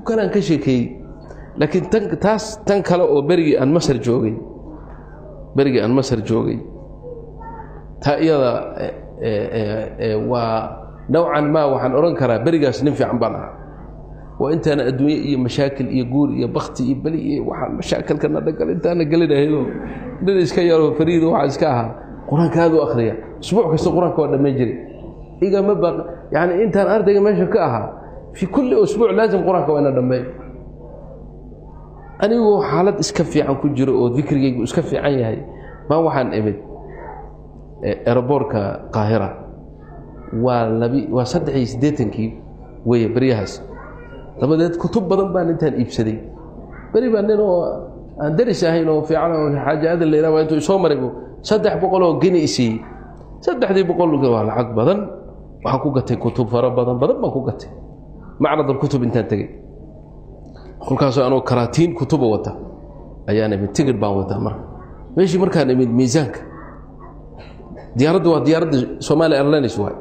كان كشيكي لكن تنكلا أو برجي أن مصر جوجي برجي أن مصر جوجي تأيضا ونوعا ما وحن أرنكرا برجاس ننفع عن بعضها وأنت أنا أدوية مشاكل يقول يا بختي يبلي وحن مشاكل كنا نقل أنت أنا قلنا هيلو ندرس كيارو فريد وعزكاها قرآن كهذا أخريا أسبوع كست قرآن كونا ما يجري إذا ما بق يعني أنت أنا أرد ماشي كاها في كل أسبوع لازم قرآن كونا دمي أنا هو حالات إسكفي عن كل جرء وذكري إسكفي عني هاي ما وحن إمد إربوركا قاهرة وصدعي سديتنكي ويا بريهاس لبدأت كتب بدن بان انتهى إبسدي بري بان إنه أندرس هاينه في عالم حاجة هذا اللي رأوا أنتوا يسومروا صدق بقولوا جنيسي صدق دي بقولوا جوال عق بدن وحقوقته كتب فرب بدن ما حقوقته معرض الكتب انتهى تجي كل كاس أنا كراتين كتب وتا أيانا بتجر بان وتا مر ماشي مركان من ميزانك ديارد سومالي إيرلاينز واي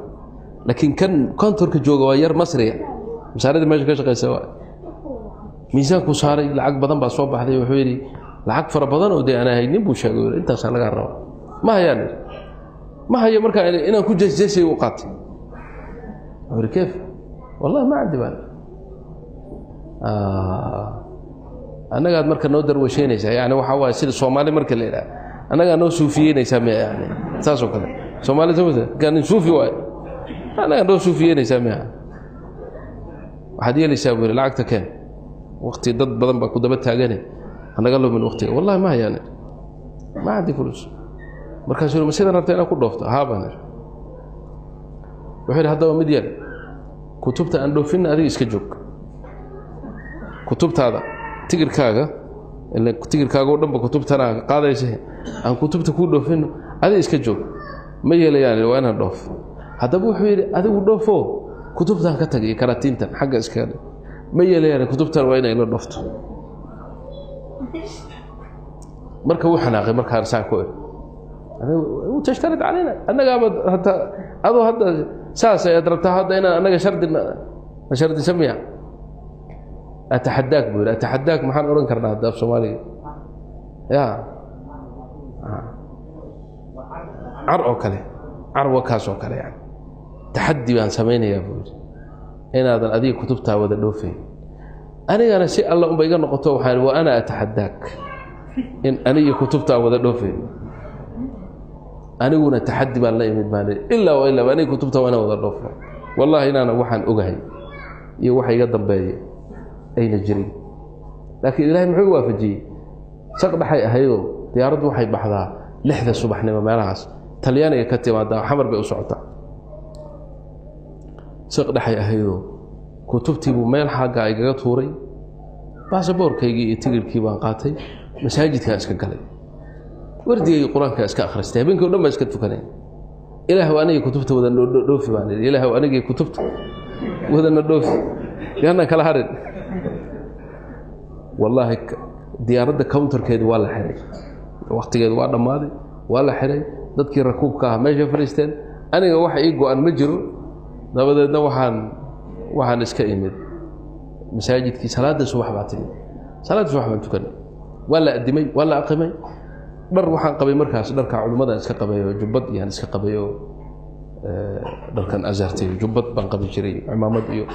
لكن كان ترك جوجا وير مصري مساعدة ما شكاش غير سواء ميزانك وصاري لعق بدن بصوب بحدي وحويري لعق فر بدن ودي أنا هاي نبو شاقول أنت صار لك الروا ما هي يعني ما هي مركا أنا كنت جسي وقات أقول كيف والله ما عندي بال أنا قاعد مركا نودر وشينيسا يعني وحوا يصير الصومالي مركا ليلة أنا قاعد نو صوفيين يسمى يعني ساسو كذا صومالي زوجته كان صوفي وايد أنا قاعد نو صوفيين يسميها وحدي اللي يسوي العقد كان وقتي ضد بدن بكو دبتها جاني أنا قال له من وقتي والله ما هي يعني ما عندي فلوس مركز المسيرة رتينا كل ضفطة هابنا وحيد هذا ومديان كتبت عن دوفين هذه إسكجوك كتبت هذا تجر كاغا اللي تجر كاغا ودم بكتبت أنا قاعدة شيء أنا كتبت كل دوفين هذه إسكجوك ما يلي يعني وأنا ضف هذا أبو حوير هذا ودوفه كتبتها كتجي كراتينتا حق إسكال ما يلي يعني كتبتها وين إلى ضفط مركب وحنا مركب هرسان كوي وتشترط علينا أنا قابل حتى هذا ساسة يضربتها هذا أنا شرد يسميها أتحداك بقول أتحداك محل أورن كرنا هذا في صومالي يا عرق كله عرق كاسو كله يعني تحدي بان سمينا يا بول إن هذا الذي كتبتها وذا دوفين أنا شيء الله بيجي نقطة وحال وأنا أتحداك إن أنا كتبتها وذا دوفين أنا قلنا تحدي بان لا يمد مالي إلا وإلا أنا كتبتها وأنا وذا دوفين والله إن أنا وحن أجهي يوحي يقدم بي أين الجري لكن إلهي محوى في الجي سقط حي هيو ديارد وحي بحذا لحظة صبح نما مالعس تلياني كتب هذا حمر بأسعته سقط حي هيو كتبتي بميل حاجة إيجا طوري باسبور كي تجيب كيبان قاتي مساجد كاسك قلي وردي القرآن كاسك أخرجته بينكم لما اسكت فكانين إله وأنا كتبت وذا الدوفي باني إله وأنا كتبت وذا الدوفي لأن كلا هرد والله ديارد كاونتر كيد ولا حري وقت كيد ولا ماضي ولا حري dadkii rakuubka ah meesha fariisteen aniga waxa ii go'an ma jiro dabadeedna waxaan iska imid masaajidkii salaada subax baatay salaada subax baan tukanay wala adimay wala aqimay dhar waxaan qabay markaas dharka culimada iska qabayo jubbad yaan iska qabayo dharkan azartay jubbad baan qabi jiray imaamad iyo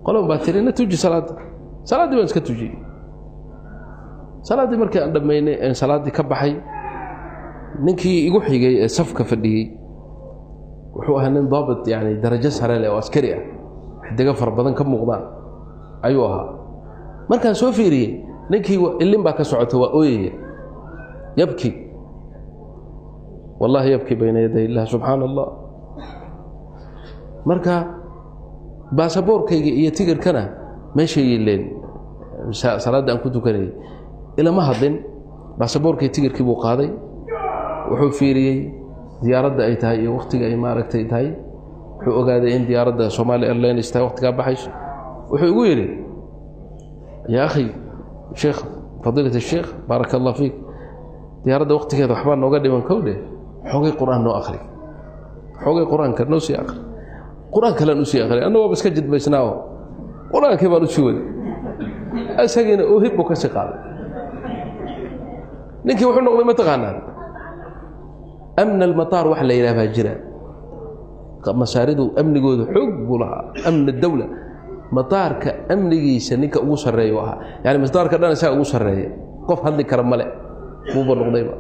qolom baatirina tuji salaadii baan iska tuji salaadii markii aan dhameynay salaadii ka baxay ninkii igu xigay ee safka fadhiyay wuxuu ahaa nin daabit yani darajo sare leh oo askari ah xidiga far badan ka muuqdaan ayuu ahaa markaan soo fiiriyay ninkii ilin baa ka socota waa ooyay yabki wallahi yabki bayna yaday Allah subhanallah marka baasaboorkayga iyo tigirkana meesha yeeleen salaada aan ku tukanay ila ma hadin baasaboorkay tigirkii buu qaaday wuxuu fiiriyay diyaaradda ay tahay iyo waqtiga ay maaragtay tahay wuxuu ogaaday in diyaaradda Somali Airlines tahay waqtiga baxayso wuxuu igu yiri ya akhi sheekh fadilat الشيخ بارك الله فيك diyaaradda waqtigeeda waxba nooga dhiman kowde xoogay quraan noo akhri xoogay quraanka noo sii akhri quraan kale noo sii akhri anna waa iska jidbaysnaa quraanka baan u suway asagina oo hibbo ka shaqaad ninkii wuxuu noqday ma taqaanaa amn al-matar wax la yiraahdo jira masaaridu amnigoodu xoog bulaha amn ad-dawla matarka amnigiisa ninka ugu sareeyo aha yani matarka dhan isaga ugu sareeyo qof hadli kara male buu noqdayba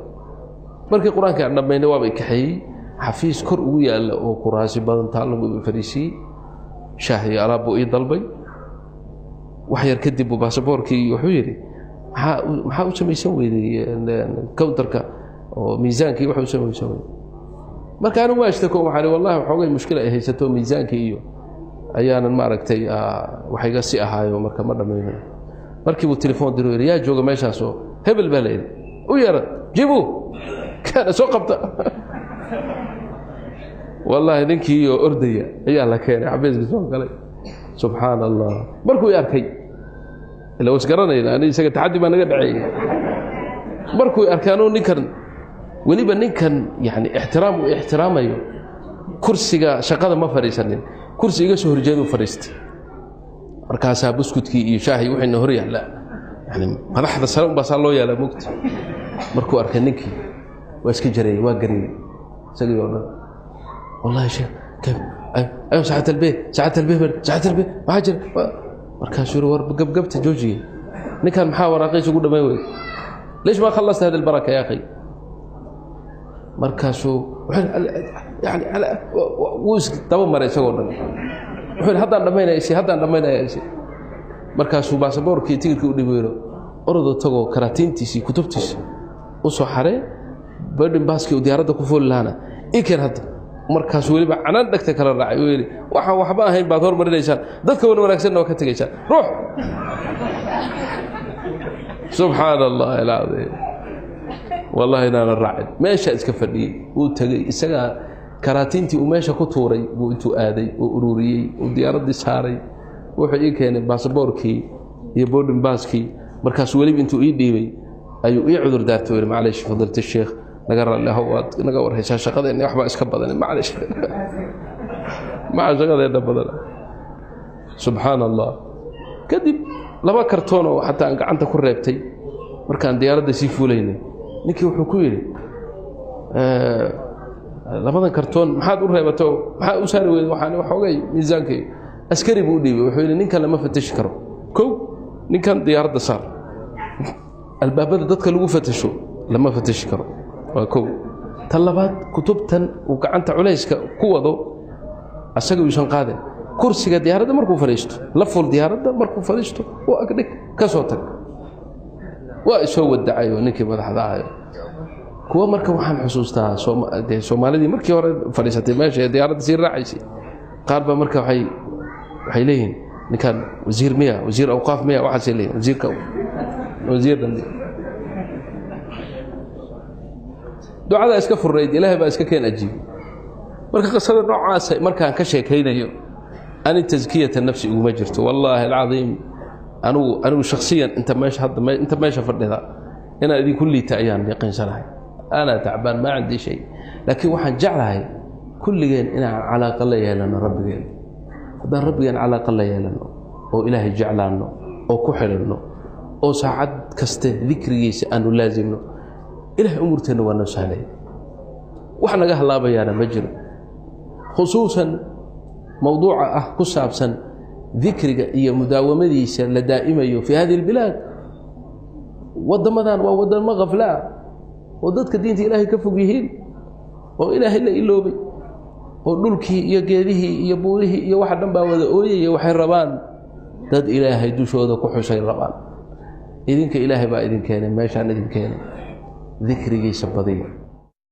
markii quraanka dhameeyay waa bay kaxay xafiis kor ugu yaala oo quraasi badan taal lagu fariisi shaahi alaabo ii dalbay wax yar kadib baasaboorkii wuxuu yiri waxa uu sameeyay weeyday counterka oo miisaankii waxa uu sameeyay marka anu waashta ko waxa wallahi xoogay mushkil ay haysato miisaankii iyo ayaanan ma aragtay waxayga si ahaayo marka ma dhameeyay markii uu telefoon diro yaa jooga meeshaas oo hebel baleed u yara jibu kana soo qabta wallahi ninkii oo ordaya ayaa la keenay xabeeska soo galay subhanallah markuu arkay ila wasgaranayna ani isaga taxaddi baa naga dhacay markuu arkaano ninkan waliba ninkan yani ixtiraamayo kursiga shaqada ma fariisanin kursiga soo horjeedo fariistay markaas buskudkii iyo shaahi wixii hor yaala yani madaxda sare baa loo yaala mugti markuu arkay ninkii waa iska jaray waa garay isagii oo wallahi sheekh أيوة ساعة البيت ما حجر مركز ور قبت جوجي نكان محاور أخي شو قلنا ما يوي ليش ما خلصت هذه البركة يا أخي مركزه يعني على وسك تمام مرة يسوون وحين هذا لمينا يسي مركزه باسبور كي تيجي كودي بيرو أرضو تجو كراتين تيسي كتب تيسي وصحرة بدن باسكي وديارته كفول لنا إيه كان هذا markaas waliba canaan dhagta kala raacay weeli waxa waxba ahayn baad hor marinaysaa dadka wanaagsan oo ka tagaysaa ruux subhanallah alazim wallahi inaan raacay meesha iska fadhiyay uu tagay isaga karaatintii uu meesha ku tuuray buu intuu aaday oo ururiyay oo diyaaradii saaray wuxuu ii keenay baasaboorkii iyo boarding passkii markaas waliba intuu ii dhiibay ayuu ii cudur daartay macleesh fadilta sheekh naga warhaysaa shaqadeena waxba iska badan macleesh ma shaqadeena badan subhanallah kadib laba kartoon oo hatta aan gacanta ku reebtay markaan diyaaradda si fuulaynay ninkii wuxuu ku yiri labadan kartoon maxaad u reebato maxaa u saari weeyay waxaan waxoogay miisaankii askari buu dhiibay wuxuu yiri ninkan lama fatash karo kow ninkan diyaaradda saar albaabada dadka lagu fatasho lama fatash karo وكو طلبات كتبتن وكعنت عليسك كوضو أساقو يسان قادم كرسي ديارة مركو فريشتو لفو الديارة مركو فريشتو وأكدك كسوتك وإسوه الدعاية ونكي مدح دعاية كوا مركو وحان حسوستها سومالي دي مركي ورد فريستي ماشي ديارة تسير راعيسي قاربا مركو حي ليهن نكان وزير 100 وزير أوقاف 100 واحد سيلين وزير كو وزير دندي دعاء iska furreed ilaahay baa iska keen ajiib marka qasada noocaas markaan ka sheekaynayo ani tazkiyada nafsi ugu ma jirto wallahi alazim anu shakhsiyan inta meesha fadhida ina idin kulliita ayaan yaqeensanahay ana tacbaan ma عندي shay laakiin waxaan jeclahay kulligeen inaan calaaqa la yeelano rabbigeen haddaan rabbigeen calaaqa la yeelano oo ilaahay jeclaano oo ku xidhno oo saacad kaste dhikrigiisa aanu laazimno إله أمورتنا ونسهله وحنا جهلا بيانا مجر خصوصا موضوع كسابسا ذكر هي مداومة ديس لدائمة في هذه البلاد والضمدان وودن مغفلا ودتك دينتي إلهي كفو بهين وإله إلا إلو بي ودلكي يجريه يبوله يوحد نبا وذأوي يوحي الربان داد إلهي دوشو ذا كحسين الربان إذنك إلهي با إذن كان ما يشان إذن كان ذكري سبضي